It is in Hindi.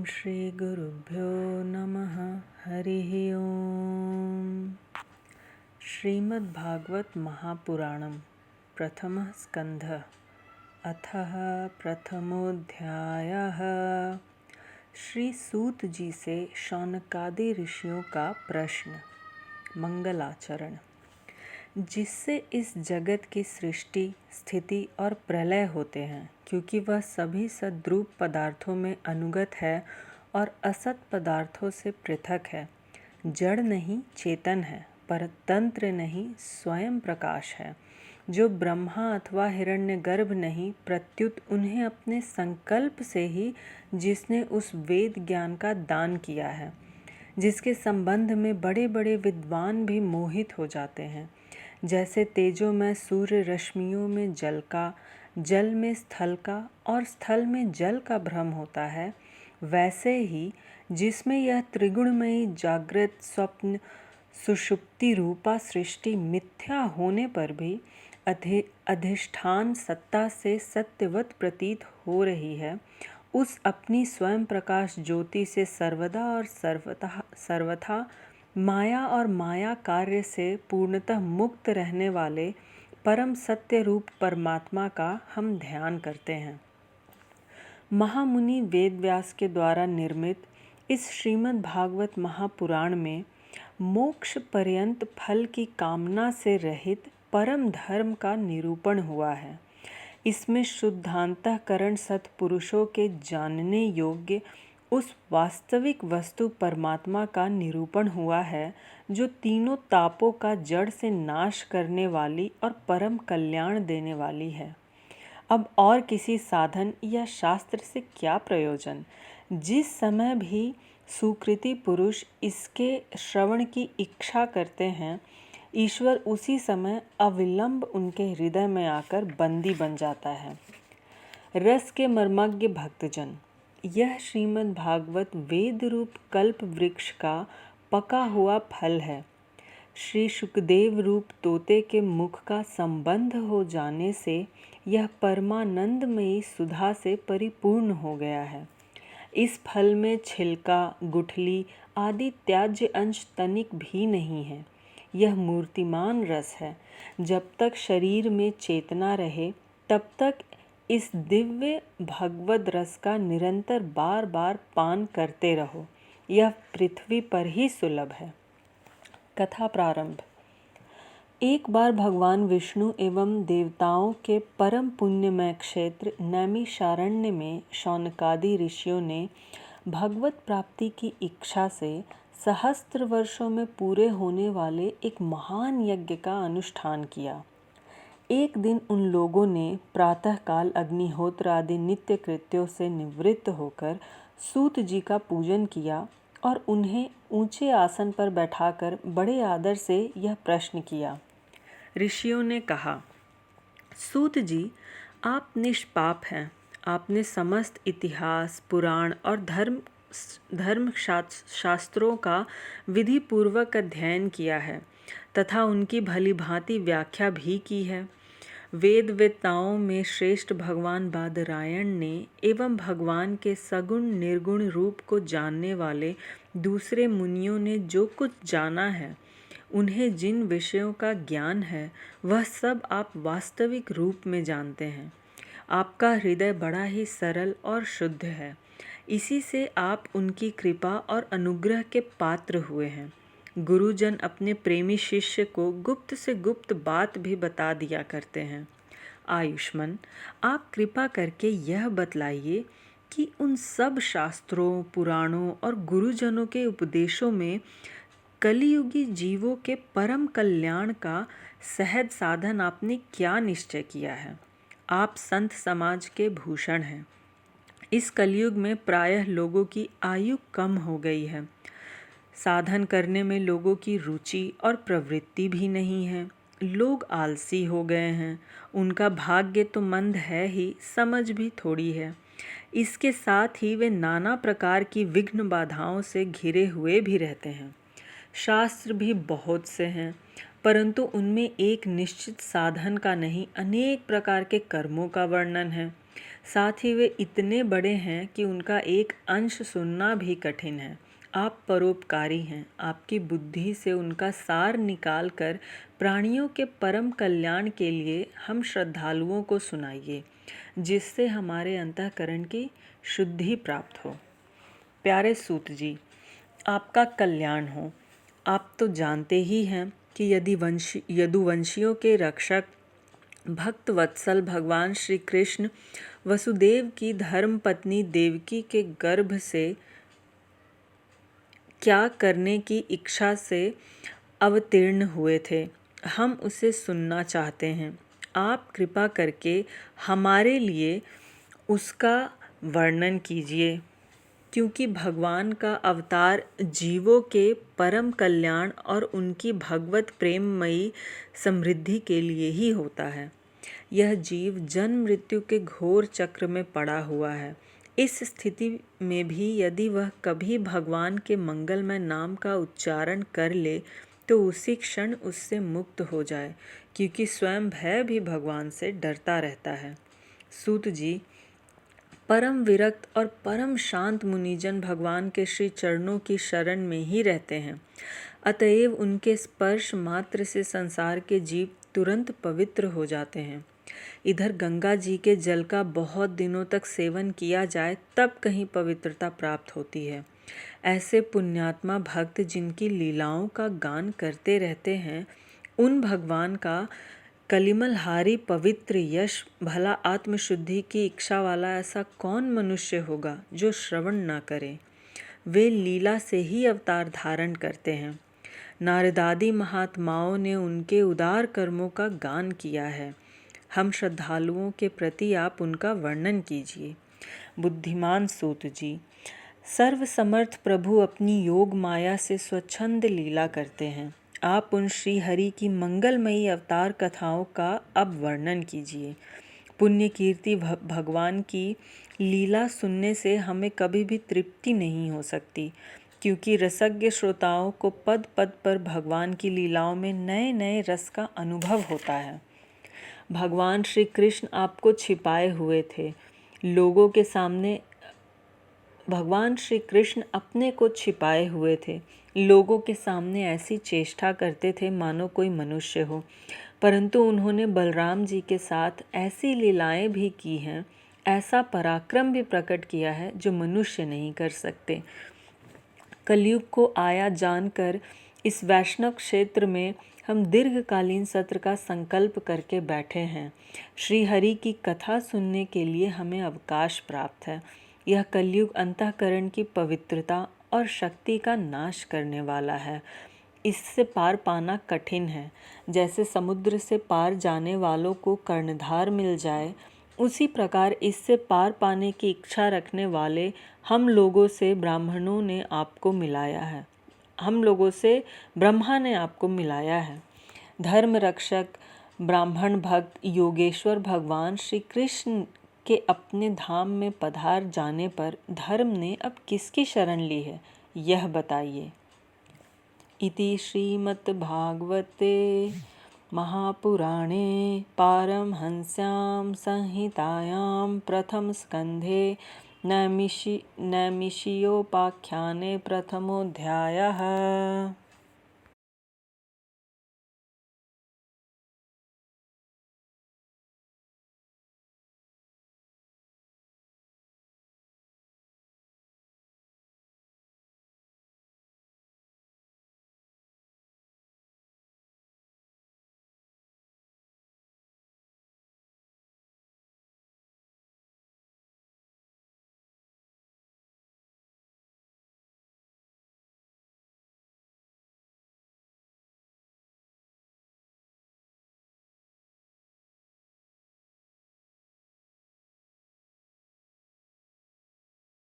श्रीगुरुभ्यो नमः। हरिः ओम्। श्रीमद्भागवत महापुराणं प्रथमः स्कन्धः अथः प्रथमोऽध्यायः। श्री सूत जी से शौनकादि ऋषियों का प्रश्न। मंगलाचरण। जिससे इस जगत की सृष्टि, स्थिति और प्रलय होते हैं, क्योंकि वह सभी सद्रूप पदार्थों में अनुगत है और असत पदार्थों से पृथक है। जड़ नहीं चेतन है, परतंत्र नहीं स्वयं प्रकाश है। जो ब्रह्मा अथवा हिरण्यगर्भ नहीं, प्रत्युत उन्हें अपने संकल्प से ही जिसने उस वेद ज्ञान का दान किया है, जिसके संबंध में बड़े बड़े विद्वान भी मोहित हो जाते हैं। जैसे तेजोमय सूर्य रश्मियों में जल का, जल में स्थल का और स्थल में जल का भ्रम होता है, वैसे ही जिसमें यह त्रिगुणमयी जागृत, स्वप्न, सुषुप्ति रूपा सृष्टि मिथ्या होने पर भी अधिष्ठान सत्ता से सत्यवत प्रतीत हो रही है, उस अपनी स्वयं प्रकाश ज्योति से सर्वदा और सर्वथा माया और माया कार्य से पूर्णतः मुक्त रहने वाले परम सत्य रूप परमात्मा का हम ध्यान करते हैं। महामुनि वेदव्यास के द्वारा निर्मित इस श्रीमद् भागवत महापुराण में मोक्ष पर्यंत फल की कामना से रहित परम धर्म का निरूपण हुआ है। इसमें शुद्धांतःकरण सत्पुरुषों के जानने योग्य उस वास्तविक वस्तु परमात्मा का निरूपण हुआ है, जो तीनों तापों का जड़ से नाश करने वाली और परम कल्याण देने वाली है। अब और किसी साधन या शास्त्र से क्या प्रयोजन? जिस समय भी सुकृति पुरुष इसके श्रवण की इच्छा करते हैं, ईश्वर उसी समय अविलंब उनके हृदय में आकर बंदी बन जाता है। रस के मर्मज्ञ भक्तजन, यह श्रीमद् भागवत वेद रूप कल्प वृक्ष का पका हुआ फल है। श्री शुकदेव रूप तोते के मुख का संबंध हो जाने से यह परमानंदमयी सुधा से परिपूर्ण हो गया है। इस फल में छिलका, गुठली आदि त्याज्य अंश तनिक भी नहीं है। यह मूर्तिमान रस है। जब तक शरीर में चेतना रहे, तब तक इस दिव्य भगवद रस का निरंतर बार बार पान करते रहो। यह पृथ्वी पर ही सुलभ है। कथा प्रारंभ। एक बार भगवान विष्णु एवं देवताओं के परम पुण्यमय क्षेत्र नैमिषारण्य में शौनकादि ऋषियों ने भगवत प्राप्ति की इच्छा से सहस्त्र वर्षों में पूरे होने वाले एक महान यज्ञ का अनुष्ठान किया। एक दिन उन लोगों ने प्रातःकाल अग्निहोत्र आदि नित्य कृत्यों से निवृत्त होकर सूत जी का पूजन किया और उन्हें ऊंचे आसन पर बैठाकर बड़े आदर से यह प्रश्न किया। ऋषियों ने कहा, सूत जी, आप निष्पाप हैं। आपने समस्त इतिहास, पुराण और धर्म शास्त्रों का विधि पूर्वक अध्ययन किया है तथा उनकी भली भांति व्याख्या भी की है। वेदवेत्ताओं में श्रेष्ठ भगवान बादरायण ने एवं भगवान के सगुण निर्गुण रूप को जानने वाले दूसरे मुनियों ने जो कुछ जाना है, उन्हें जिन विषयों का ज्ञान है, वह सब आप वास्तविक रूप में जानते हैं। आपका हृदय बड़ा ही सरल और शुद्ध है। इसी से आप उनकी कृपा और अनुग्रह के पात्र हुए हैं। गुरुजन अपने प्रेमी शिष्य को गुप्त से गुप्त बात भी बता दिया करते हैं। आयुष्मान, आप कृपा करके यह बतलाइए कि उन सब शास्त्रों, पुराणों और गुरुजनों के उपदेशों में कलियुगी जीवों के परम कल्याण का सहज साधन आपने क्या निश्चय किया है? आप संत समाज के भूषण हैं। इस कलयुग में प्रायः लोगों की आयु कम हो गई है। साधन करने में लोगों की रुचि और प्रवृत्ति भी नहीं है। लोग आलसी हो गए हैं। उनका भाग्य तो मंद है ही, समझ भी थोड़ी है। इसके साथ ही वे नाना प्रकार की विघ्न बाधाओं से घिरे हुए भी रहते हैं। शास्त्र भी बहुत से हैं, परंतु उनमें एक निश्चित साधन का नहीं, अनेक प्रकार के कर्मों का वर्णन है। साथ ही वे इतने बड़े हैं कि उनका एक अंश सुनना भी कठिन है। आप परोपकारी हैं, आपकी बुद्धि से उनका सार निकाल कर प्राणियों के परम कल्याण के लिए हम श्रद्धालुओं को सुनाइए, जिससे हमारे अंतःकरण की शुद्धि प्राप्त हो। प्यारे सूत जी, आपका कल्याण हो। आप तो जानते ही हैं कि यदुवंशियों के रक्षक भक्त वत्सल भगवान श्री कृष्ण वसुदेव की धर्म पत्नी देवकी के गर्भ से क्या करने की इच्छा से अवतीर्ण हुए थे। हम उसे सुनना चाहते हैं। आप कृपा करके हमारे लिए उसका वर्णन कीजिए, क्योंकि भगवान का अवतार जीवों के परम कल्याण और उनकी भगवत प्रेममयी समृद्धि के लिए ही होता है। यह जीव जन्म मृत्यु के घोर चक्र में पड़ा हुआ है। इस स्थिति में भी यदि वह कभी भगवान के मंगलमय नाम का उच्चारण कर ले तो उसी क्षण उससे मुक्त हो जाए, क्योंकि स्वयं भय भी भगवान से डरता रहता है। सूत जी, परम विरक्त और परम शांत मुनिजन भगवान के श्री चरणों की शरण में ही रहते हैं। अतएव उनके स्पर्श मात्र से संसार के जीव तुरंत पवित्र हो जाते हैं। इधर गंगा जी के जल का बहुत दिनों तक सेवन किया जाए तब कहीं पवित्रता प्राप्त होती है। ऐसे पुण्यात्मा भक्त जिनकी लीलाओं का गान करते रहते हैं, उन भगवान का कलिमलहारी पवित्र यश भला आत्मशुद्धि की इच्छा वाला ऐसा कौन मनुष्य होगा जो श्रवण न करे। वे लीला से ही अवतार धारण करते हैं। नारदादि महात्माओं ने उनके उदार कर्मों का गान किया है। हम श्रद्धालुओं के प्रति आप उनका वर्णन कीजिए। बुद्धिमान सूत जी, सर्वसमर्थ प्रभु अपनी योग माया से स्वच्छंद लीला करते हैं। आप उन श्री हरि की मंगलमयी अवतार कथाओं का अब वर्णन कीजिए। पुण्य कीर्ति भगवान की लीला सुनने से हमें कभी भी तृप्ति नहीं हो सकती, क्योंकि रसज्ञ श्रोताओं को पद पद पर भगवान की लीलाओं में नए नए रस का अनुभव होता है। भगवान श्री कृष्ण आपको छिपाए हुए थे, लोगों के सामने भगवान श्री कृष्ण अपने को छिपाए हुए थे। लोगों के सामने ऐसी चेष्टा करते थे मानो कोई मनुष्य हो, परंतु उन्होंने बलराम जी के साथ ऐसी लीलाएं भी की हैं, ऐसा पराक्रम भी प्रकट किया है जो मनुष्य नहीं कर सकते। कलयुग को आया जानकर इस वैष्णव क्षेत्र में हम दीर्घकालीन सत्र का संकल्प करके बैठे हैं। श्री हरि की कथा सुनने के लिए हमें अवकाश प्राप्त है। यह कलयुग अंतःकरण की पवित्रता और शक्ति का नाश करने वाला है। इससे पार पाना कठिन है। जैसे समुद्र से पार जाने वालों को कर्णधार मिल जाए, उसी प्रकार इससे पार पाने की इच्छा रखने वाले हम लोगों से ब्राह्मणों ने आपको मिलाया है। हम लोगों से ब्रह्मा ने आपको मिलाया है। धर्म रक्षक ब्राह्मण भक्त योगेश्वर भगवान श्री कृष्ण के अपने धाम में पधार जाने पर धर्म ने अब किसकी शरण ली है, यह बताइए। इति श्रीमद्भागवते महापुराणे पारमहंस्यां संहितायां प्रथमस्कन्धे नैमिषियोपाख्याने प्रथमोऽध्यायः।